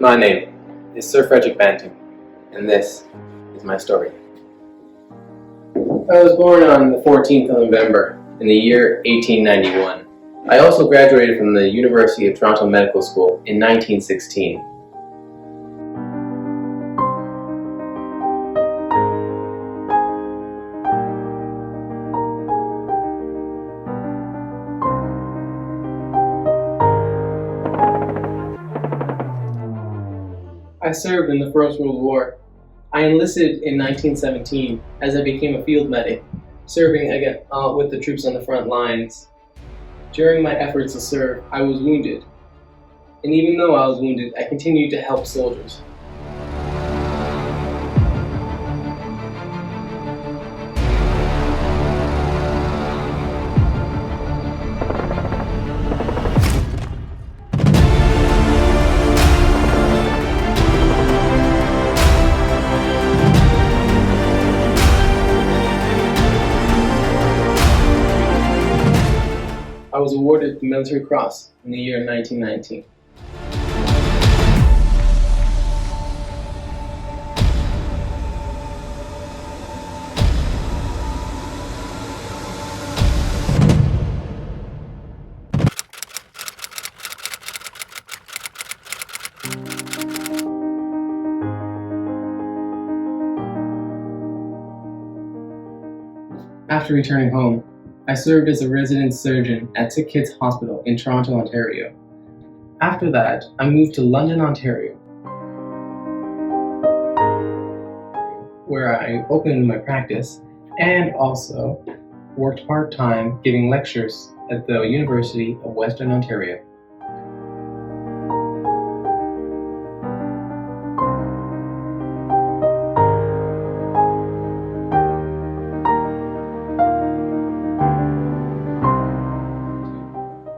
My name is Sir Frederick Banting, and this is my story. I was born on the 14th of November in the year 1891. I also graduated from the University of Toronto Medical School in 1916. I served in the First World War. I enlisted in 1917 as I became a field medic, serving again with the troops on the front lines. During my efforts to serve, I was wounded. And even though I was wounded, I continued to help soldiers. I was awarded the Military Cross in the year 1919. After returning home, I served as a resident surgeon at Sick Kids Hospital in Toronto, Ontario. After that, I moved to London, Ontario, where I opened my practice and also worked part-time giving lectures at the University of Western Ontario.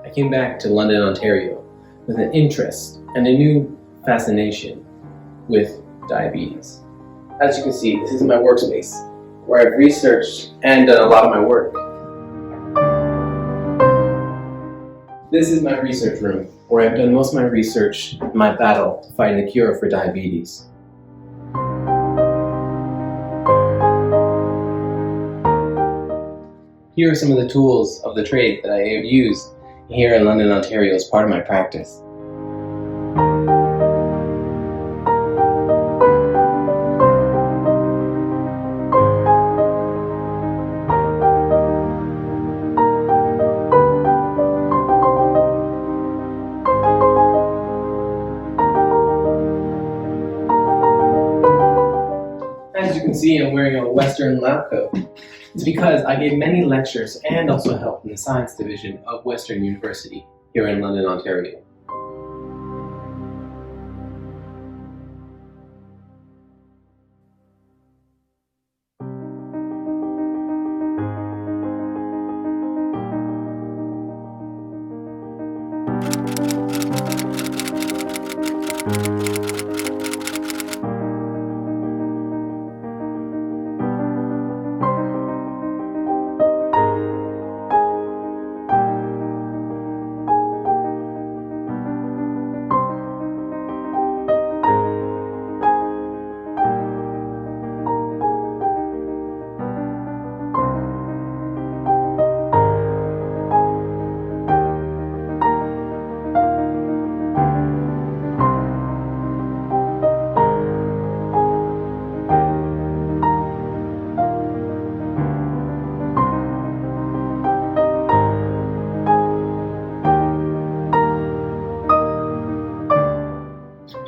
I came back to London, Ontario with an interest and a new fascination with diabetes. As you can see, this is my workspace where I've researched and done a lot of my work. This is my research room where I've done most of my research in my battle to find the cure for diabetes. Here are some of the tools of the trade that I have used here in London, Ontario as part of my practice. As you can see, I'm wearing a Western lab coat. It's because I gave many lectures and also helped in the science division of Western University here in London, Ontario.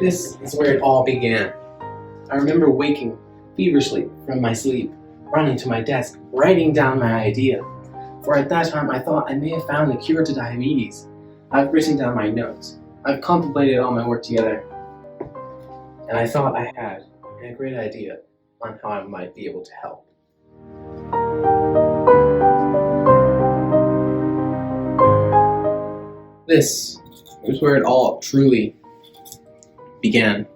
This is where it all began. I remember waking feverishly from my sleep, running to my desk, writing down my idea. For at that time I thought I may have found the cure to diabetes. I've written down my notes. I've contemplated all my work together. And I thought I had a great idea on how I might be able to help. This is where it all truly began.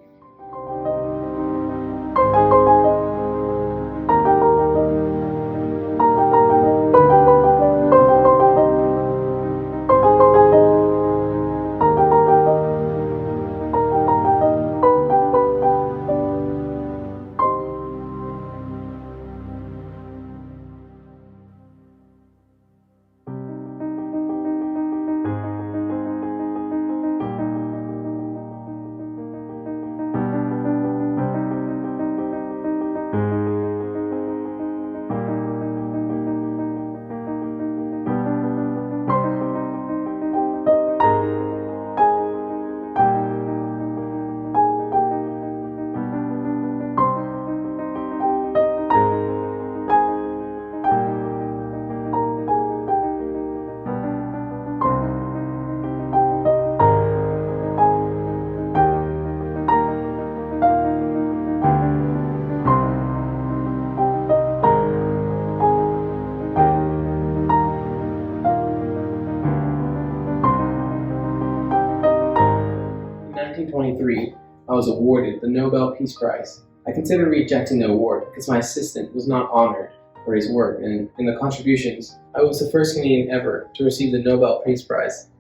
1923, I was awarded the Nobel Peace Prize. I considered rejecting the award because my assistant was not honored for his work and the contributions. I was the first Canadian ever to receive the Nobel Peace Prize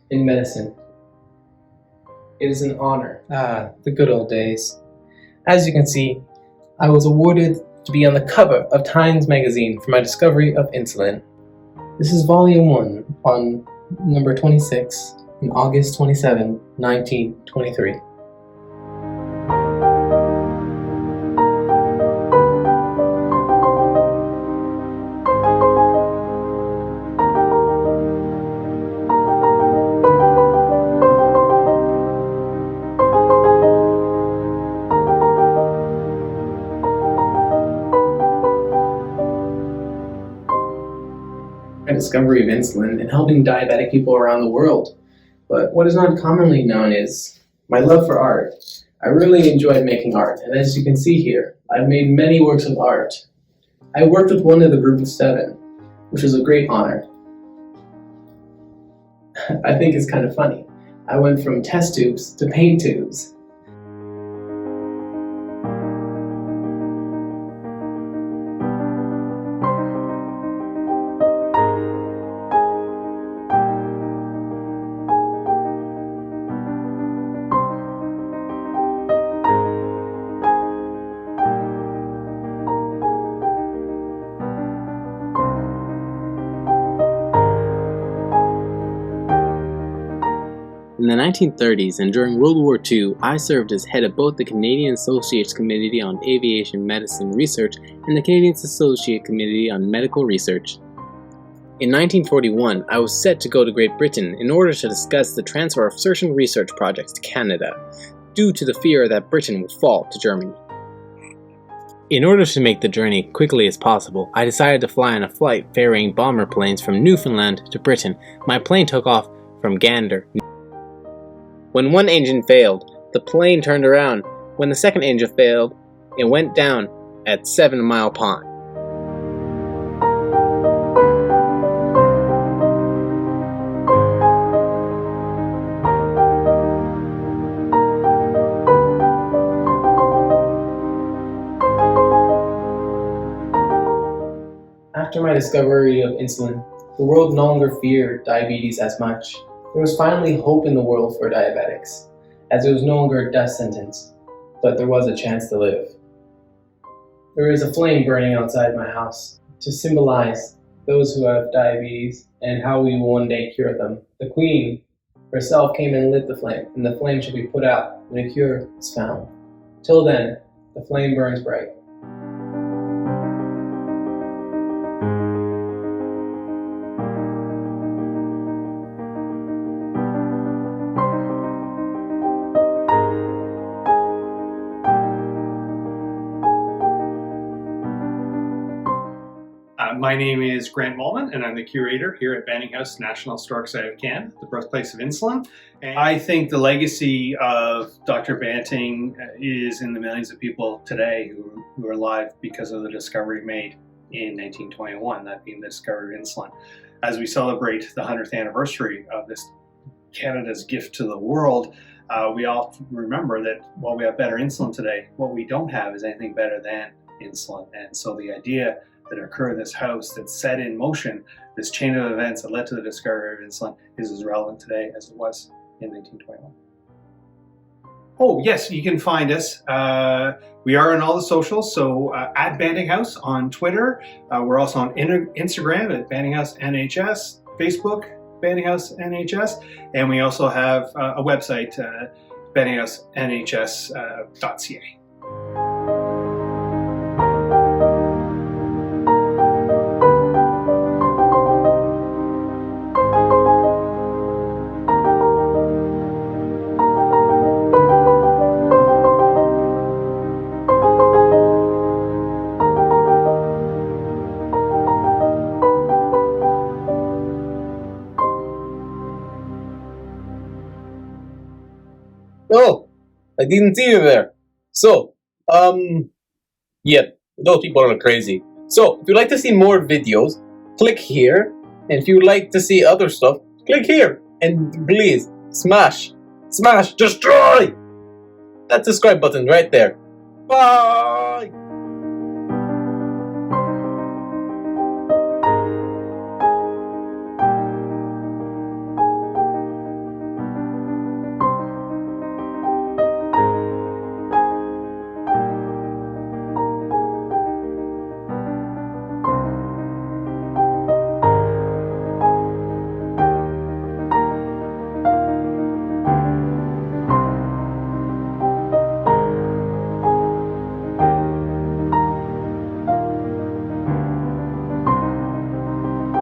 in medicine. It is an honor. The good old days. As you can see, I was awarded to be on the cover of Times magazine for my discovery of insulin. This is volume 1 on number 26 in August 27, 1923. Discovery of insulin and helping diabetic people around the world. But what is not commonly known is my love for art. I really enjoyed making art, and as you can see here, I've made many works of art. I worked with one of the group of 7, which was a great honor. I think it's kind of funny. I went from test tubes to paint tubes. In the 1930s and during World War II, I served as head of both the Canadian Associates Committee on Aviation Medicine Research and the Canadian Associate Committee on Medical Research. In 1941, I was set to go to Great Britain in order to discuss the transfer of certain research projects to Canada, due to the fear that Britain would fall to Germany. In order to make the journey quickly as possible, I decided to fly on a flight ferrying bomber planes from Newfoundland to Britain. My plane took off from Gander. When one engine failed, the plane turned around. When the second engine failed, it went down at 7 Mile Pond. After my discovery of insulin, the world no longer feared diabetes as much. There was finally hope in the world for diabetics, as it was no longer a death sentence, but there was a chance to live. There is a flame burning outside my house to symbolize those who have diabetes and how we will one day cure them. The Queen herself came and lit the flame, and the flame should be put out when a cure is found. Till then, the flame burns bright. My name is Grant Maltman, and I'm the curator here at Banting House, National Historic Site of Canada, the birthplace of insulin. And I think the legacy of Dr. Banting is in the millions of people today who are alive because of the discovery made in 1921, that being the discovery of insulin. As we celebrate the 100th anniversary of this Canada's gift to the world, we all remember that while we have better insulin today, what we don't have is anything better than insulin. And so the idea that occurred in this house that set in motion this chain of events that led to the discovery of insulin is as relevant today as it was in 1921. Oh yes, you can find us. We are on all the socials, so at Banting House on Twitter. We're also on Instagram at Banting House NHS, Facebook Banting House NHS, and we also have a website, bantinghouse.nhs.ca. Oh, I didn't see you there. So, yeah, those people are crazy. So, if you'd like to see more videos, click here. And if you'd like to see other stuff, click here. And please, smash, destroy that subscribe button right there. Bye!